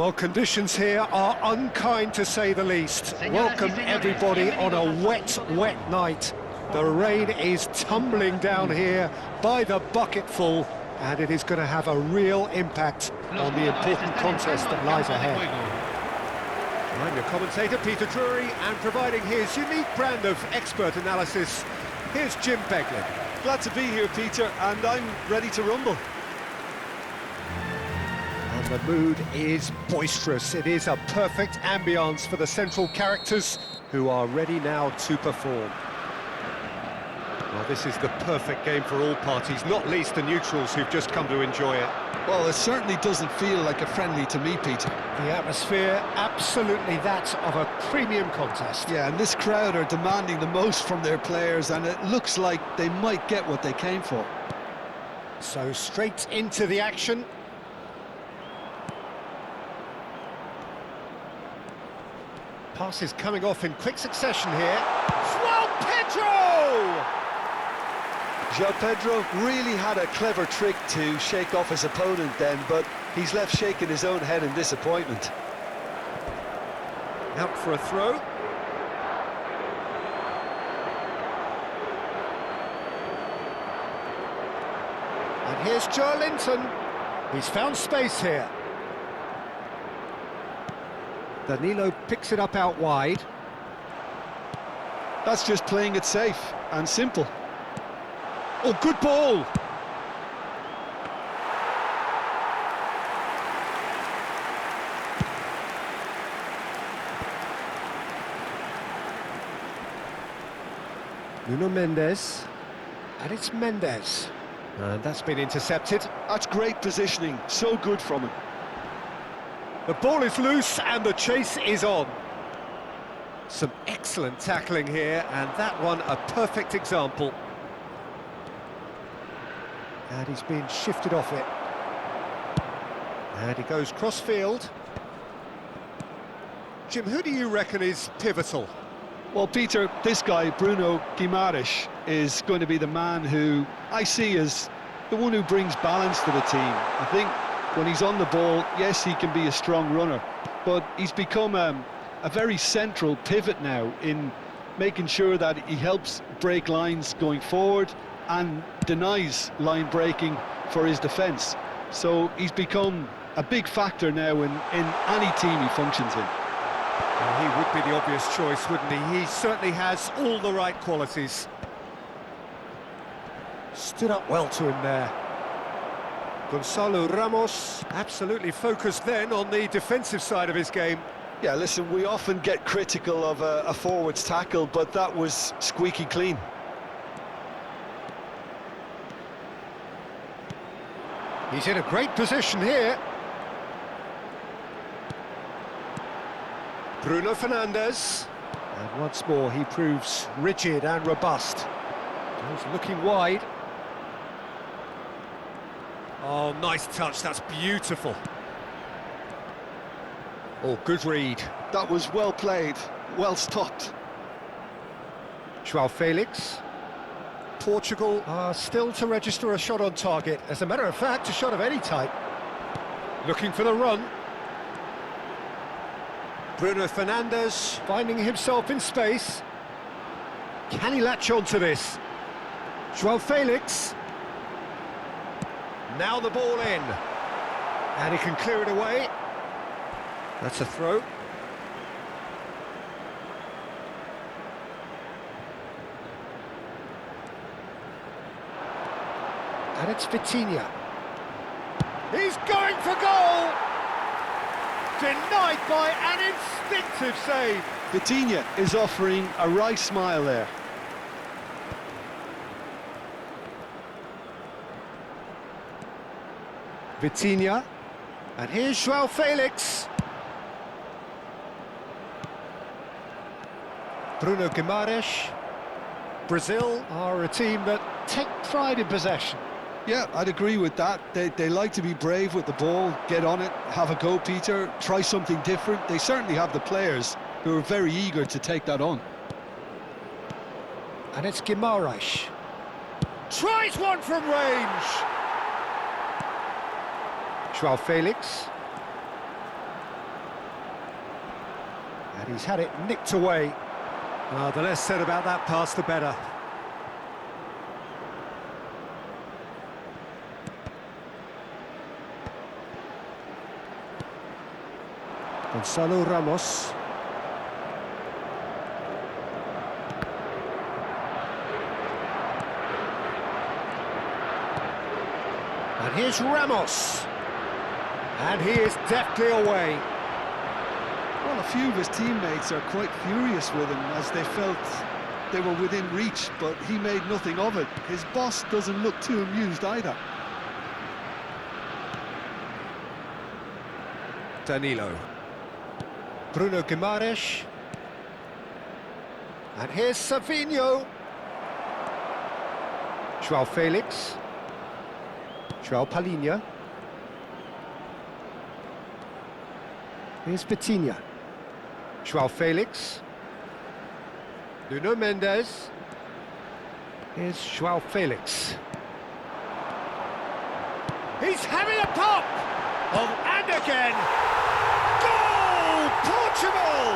Well, conditions here are unkind to say the least. Welcome everybody on a wet, wet night. The rain is tumbling down here by the bucketful, and it is going to have a real impact on the important contest that lies ahead. I'm your commentator, Peter Drury, and providing his unique brand of expert analysis, here's Jim Beglin. Glad to be here, Peter, and I'm ready to rumble. And the mood is boisterous. It is a perfect ambience for the central characters who are ready now to perform. Well, this is the perfect game for all parties, not least the neutrals who've just come to enjoy it. Well, it certainly doesn't feel like a friendly to me, Peter. The atmosphere, absolutely that of a premium contest. Yeah, and this crowd are demanding the most from their players, and it looks like they might get what they came for. So straight into the action. Passes coming off in quick succession here. João Pedro! João Pedro really had a clever trick to shake off his opponent then, but he's left shaking his own head in disappointment. Out for a throw. And here's Joelinton. He's found space here. Danilo picks it up out wide. That's just playing it safe and simple. Oh, good ball! Nuno Mendes, and it's Mendes. And that's been intercepted. That's great positioning, so good from him. The ball is loose and the chase is on. Some excellent tackling here, and that one a perfect example. And he's been shifted off it. And he goes cross-field. Jim, who do you reckon is pivotal? Well, Peter, this guy, Bruno Guimaraes, is going to be the man who I see as the one who brings balance to the team. I think when he's on the ball, yes, he can be a strong runner, but he's become a very central pivot now in making sure that he helps break lines going forward and denies line breaking for his defence. So he's become a big factor now in any team he functions in. Well, he would be the obvious choice, wouldn't he? He certainly has all the right qualities. Stood up well to him there. Gonzalo Ramos absolutely focused then on the defensive side of his game. Yeah, listen, we often get critical of a forward's tackle, but that was squeaky clean. He's in a great position here. Bruno Fernandes. And once more he proves rigid and robust. He's looking wide. Oh, nice touch, that's beautiful. Oh, good read. That was well played, well stopped. João Felix. Portugal are still to register a shot on target. As a matter of fact, a shot of any type. Looking for the run. Bruno Fernandes finding himself in space. Can he latch on to this? João Felix. Now the ball in. And he can clear it away. That's a throw. And it's Vitinha. He's going for goal! Denied by an instinctive save. Vitinha is offering a right smile there. Vitinha. And here's João Felix. Bruno Guimaraes. Brazil are a team that take pride in possession. Yeah, I'd agree with that. They like to be brave with the ball, get on it, have a go, Peter, try something different. They certainly have the players who are very eager to take that on. And it's Guimaraes. Tries one from range. João Felix. And he's had it nicked away. The less said about that pass, the better. Gonzalo Ramos. And here's Ramos. And he is deftly away. Well, a few of his teammates are quite furious with him as they felt they were within reach, but he made nothing of it. His boss doesn't look too amused either. Danilo. Bruno Guimaraes. And here's Savinho. João Felix. João Palhinha. Here's Vitinha. João Felix. Nuno Mendes. Here's João Felix. He's having a pop! And again! Goal! Portugal!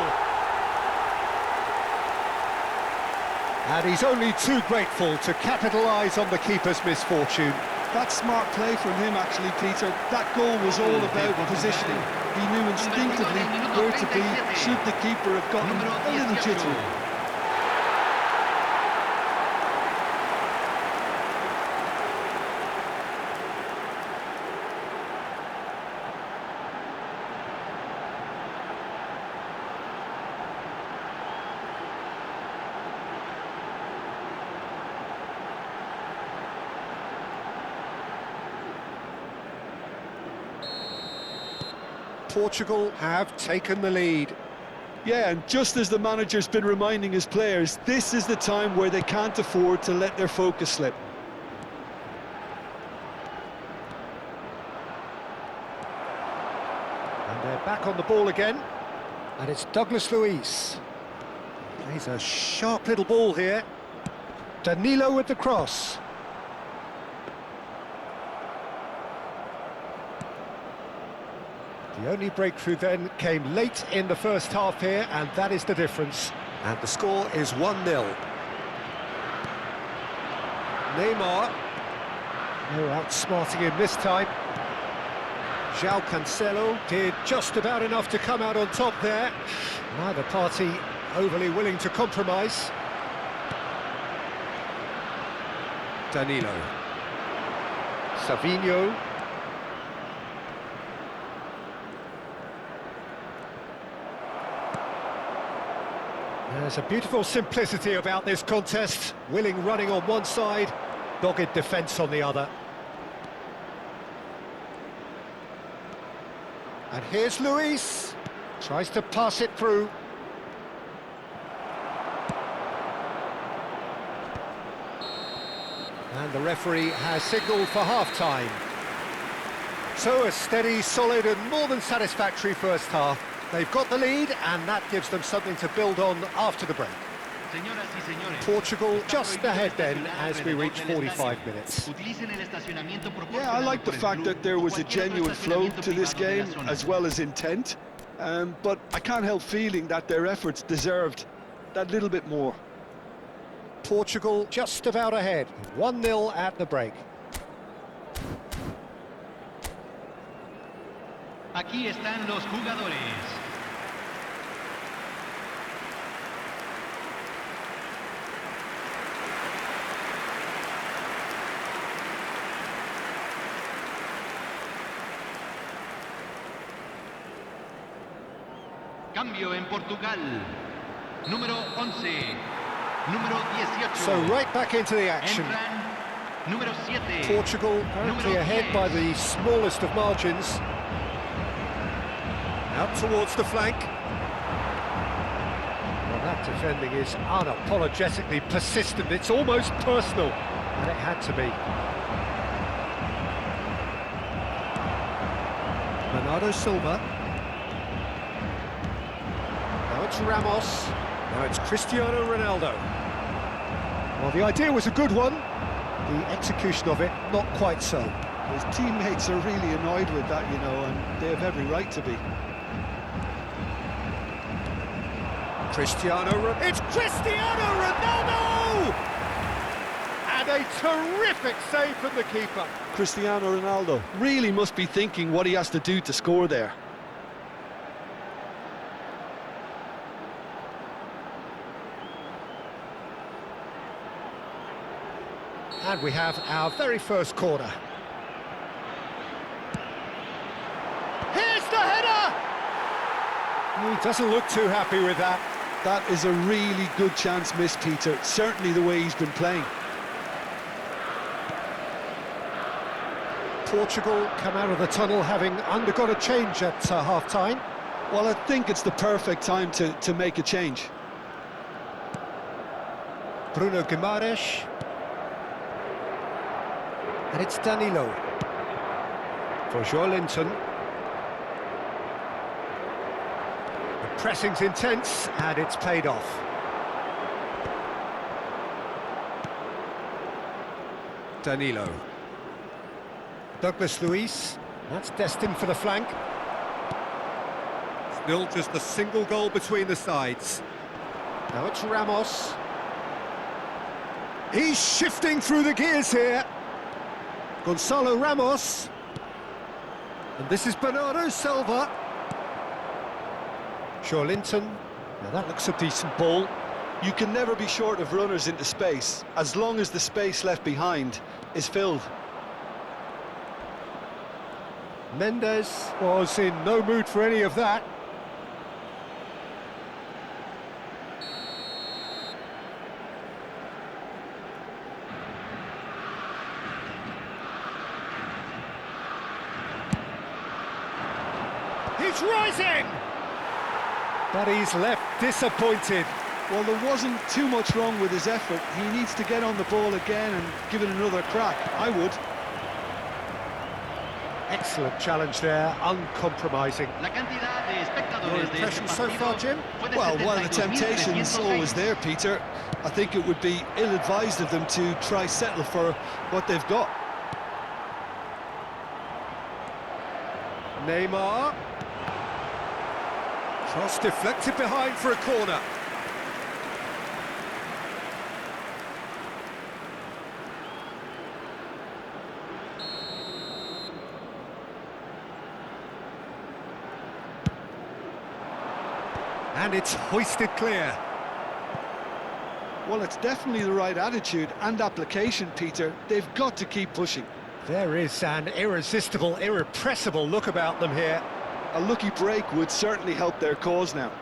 And he's only too grateful to capitalise on the keeper's misfortune. That's smart play from him, actually, Peter. That goal was all about positioning. He knew instinctively where to be should the keeper have gotten a little jittery. Portugal have taken the lead. Yeah, and just as the manager's been reminding his players, this is the time where they can't afford to let their focus slip. And they're back on the ball again. And it's Douglas Luiz. He's a sharp little ball here. Danilo with the cross. The only breakthrough then came late in the first half here, and that is the difference. And the score is 1-0. Neymar. No outsmarting him this time. João Cancelo did just about enough to come out on top there. Neither party overly willing to compromise. Danilo. Savinho. There's a beautiful simplicity about this contest. Willing running on one side, dogged defence on the other. And here's Luis. Tries to pass it through. And the referee has signalled for half-time. So a steady, solid and more than satisfactory first half. They've got the lead, and that gives them something to build on after the break. Portugal just ahead then as we reach 45 minutes. Yeah, I like the fact that there was a genuine flow to this game as well as intent, but I can't help feeling that their efforts deserved that little bit more. Portugal just about ahead, 1-0 at the break. Aquí están los jugadores. Cambio en Portugal. Número 11. Número 18. So right back into the action. Número 7. Portugal currently ahead by the smallest of margins. Out towards the flank. Well, that defending is unapologetically persistent. It's almost personal, and it had to be. Bernardo Silva. Now it's Ramos. Now it's Cristiano Ronaldo. Well, the idea was a good one. The execution of it, not quite so. His teammates are really annoyed with that, you know, and they have every right to be. It's Cristiano Ronaldo! And a terrific save from the keeper. Cristiano Ronaldo really must be thinking what he has to do to score there. And we have our very first corner. Here's the header! He doesn't look too happy with that. That is a really good chance missed, Peter. Certainly the way he's been playing. Portugal come out of the tunnel having undergone a change at half-time. Well, I think it's the perfect time to make a change. Bruno Guimaraes. And it's Danilo. For Joelinton. The pressing's intense, and it's paid off. Danilo. Douglas Luiz, that's destined for the flank. Still just a single goal between the sides. Now it's Ramos. He's shifting through the gears here. Gonzalo Ramos. And this is Bernardo Silva. Joelinton. Now that looks a decent ball. You can never be short of runners into space, as long as the space left behind is filled. Mendes was in no mood for any of that. He's rising! But he's left disappointed. Well, there wasn't too much wrong with his effort. He needs to get on the ball again and give it another crack. I would. Excellent challenge there, uncompromising. Your impression so far, Jim? Well, while the temptation's always there, Peter, I think it would be ill-advised of them to try settle for what they've got. Neymar. Cross deflected behind for a corner. And it's hoisted clear. Well, it's definitely the right attitude and application, Peter. They've got to keep pushing. There is an irresistible, irrepressible look about them here. A lucky break would certainly help their cause now.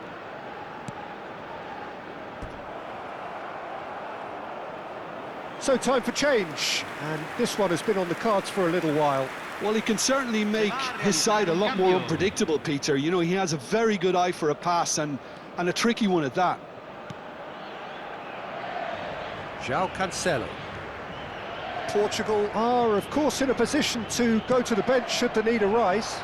So time for change, and this one has been on the cards for a little while. Well, he can certainly make his side a lot more unpredictable, Peter. You know, he has a very good eye for a pass, and a tricky one at that. João Cancelo. Portugal are, of course, in a position to go to the bench should the need arise.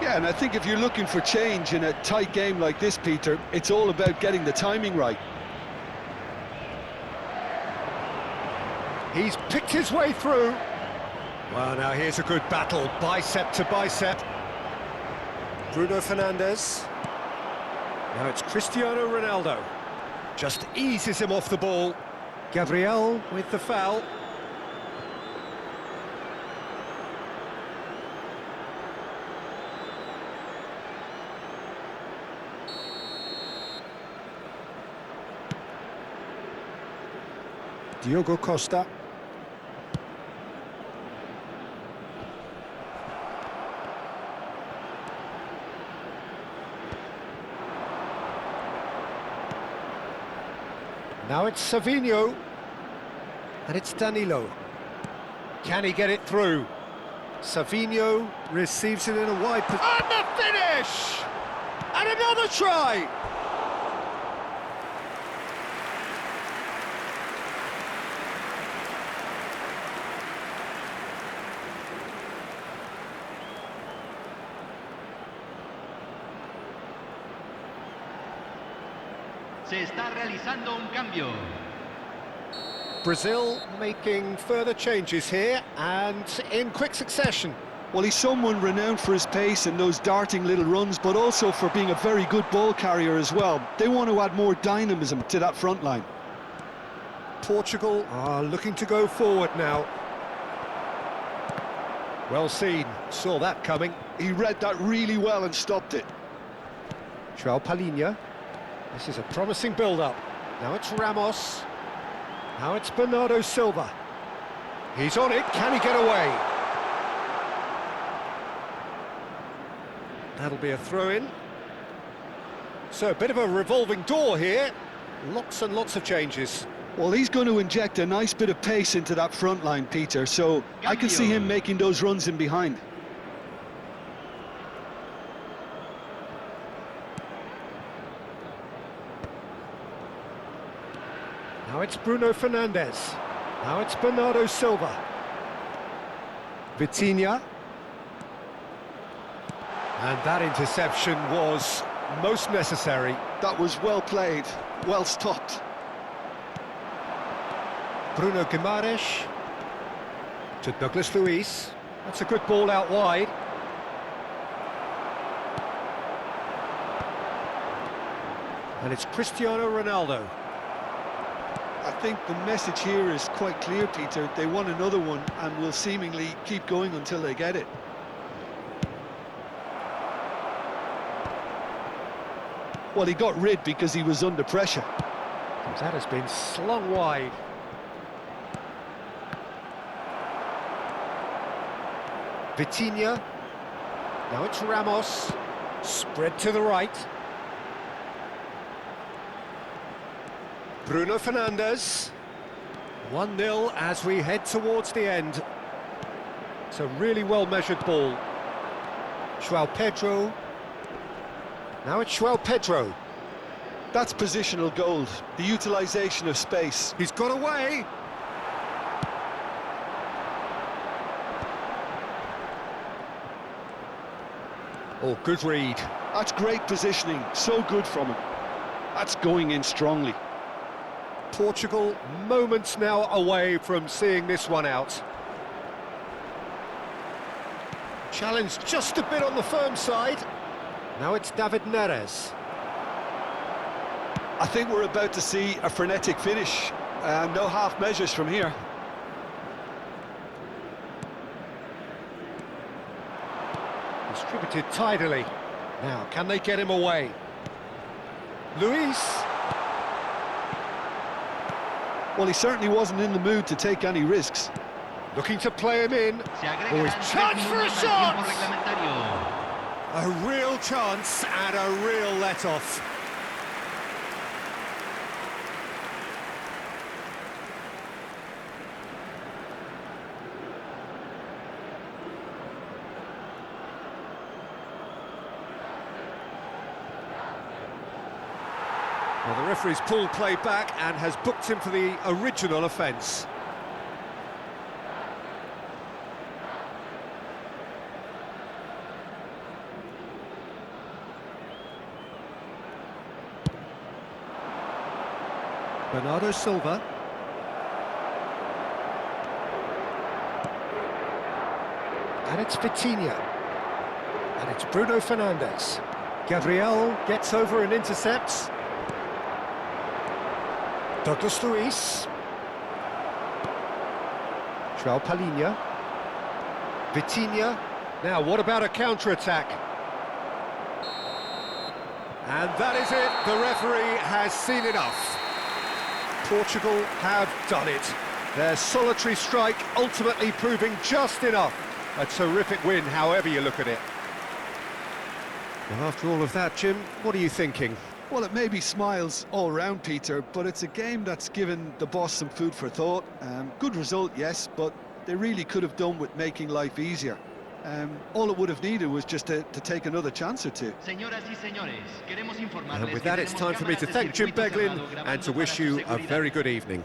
Yeah, and I think if you're looking for change in a tight game like this, Peter, it's all about getting the timing right. He's picked his way through. Well, now here's a good battle, bicep to bicep. Bruno Fernandes. Now it's Cristiano Ronaldo. Just eases him off the ball. Gabriel with the foul. Diogo Costa. Now it's Savinho. And it's Danilo. Can he get it through? Savinho receives it in a wide position. And the finish! And another try! Se está realizando un cambio. Brazil making further changes here, and in quick succession. Well, he's someone renowned for his pace and those darting little runs, but also for being a very good ball carrier as well. They want to add more dynamism to that front line. Portugal are looking to go forward now. Well seen, saw that coming. He read that really well and stopped it. João Palhinha. This is a promising build-up. Now it's Ramos. Now it's Bernardo Silva. He's on it, can he get away? That'll be a throw-in. So a bit of a revolving door here. Lots and lots of changes. Well, he's going to inject a nice bit of pace into that front line, Peter, so I can see him making those runs in behind. Now it's Bruno Fernandes. Now it's Bernardo Silva. Vitinha. And that interception was most necessary. That was well played, well stopped. Bruno Guimaraes to Douglas Luiz. That's a good ball out wide. And it's Cristiano Ronaldo. I think the message here is quite clear, Peter. They want another one and will seemingly keep going until they get it. Well, he got rid because he was under pressure. That has been slung wide. Vitinha. Now it's Ramos. Spread to the right. Bruno Fernandes. 1-0 as we head towards the end. It's a really well-measured ball. João Pedro. Now it's João Pedro. That's positional gold, the utilisation of space. He's got away. Oh, good read. That's great positioning, so good from him. That's going in strongly. Portugal moments now away from seeing this one out. Challenge just a bit on the firm side. Now it's David Neres. I think we're about to see a frenetic finish. No half measures from here. Distributed tidily. Now, can they get him away? Luis. Well, he certainly wasn't in the mood to take any risks. Looking to play him in. Oh, his chance for a shot! A real chance and a real let-off. Well, the referee's pulled play back and has booked him for the original offence. Bernardo Silva. And it's Vitinha. And it's Bruno Fernandes. Gabriel gets over and intercepts. Douglas Luiz. João Palhinha. Vitinha. Now, what about a counter-attack? And that is it. The referee has seen enough. Portugal have done it. Their solitary strike ultimately proving just enough. A terrific win, however you look at it. Well, after all of that, Jim, what are you thinking? Well, it may be smiles all round, Peter, but it's a game that's given the boss some food for thought. Good result, yes, but they really could have done with making life easier. All it would have needed was just to take another chance or two. And with that, it's time for me to thank Jim Beglin and to wish you a very good evening.